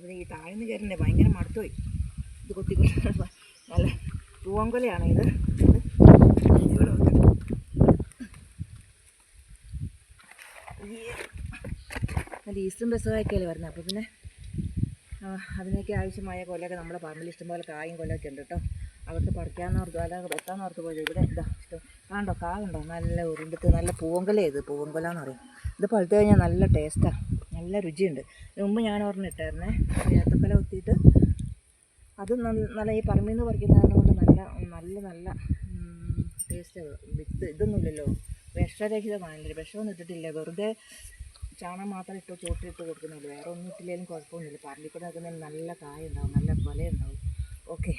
അപ്പോൾ ഈ താഴ്ന്ന് കയറണ്ടേ ഭയങ്കര മടുത്തുപോയി. ഇത് കൊത്തിക്കൊണ്ട് നല്ല പൂവൻകൊലയാണ് ഇത്. നല്ല ഈസ്റ്ററും പെസഹായൊക്കെയല്ലേ വരുന്നത്. അപ്പോൾ പിന്നെ അതിനൊക്കെ ആവശ്യമായ കൊലയൊക്കെ നമ്മുടെ പറമ്പിൽ ഇഷ്ടംപോലെ കായും കൊലയൊക്കെ ഉണ്ട് കേട്ടോ. അവിടുത്തെ പറിക്കാമെന്നോർത്ത് അല്ലാതെ വെട്ടാമെന്നോർത്ത് പോയത്. ഇവിടെ ഇതാ ഇഷ്ടം കാണ്ടോ, കായുണ്ടോ, നല്ല ഉരുണ്ടിട്ട് നല്ല പൂവൻകൊല. ഇത് പൂവൻകൊല എന്ന് പറയും. ഇത് പഴുത്ത് കഴിഞ്ഞാൽ നല്ല ടേസ്റ്റാണ്, നല്ല രുചിയുണ്ട്. മുമ്പ് ഞാൻ ഒരെണ്ണം ഇട്ടായിരുന്നേ, ഏത്തക്കൊല കുത്തിയിട്ട്. അത് നല്ല ഈ പറമ്പിൽ നിന്ന് പറിക്കുന്നതിനെ കൊണ്ട് നല്ല നല്ല നല്ല ടേസ്റ്റ്. വിത്ത് ഇതൊന്നുമില്ലല്ലോ, വിഷരഹിതമാണല്ലോ, വിഷമൊന്നും ഇട്ടിട്ടില്ല, വെറുതെ ചാണകം മാത്രം ഇട്ട് ചോട്ടിട്ട് കൊടുക്കുന്നുള്ളൂ. വേറെ ഒന്നും ഇട്ടില്ലെങ്കിലും കുഴപ്പമൊന്നുമില്ല. പറമ്പിൽ കൂടെ നിൽക്കുന്നതിന് നല്ല കായ ഉണ്ടാവും, നല്ല കൊല ഉണ്ടാവും. ഓക്കെ.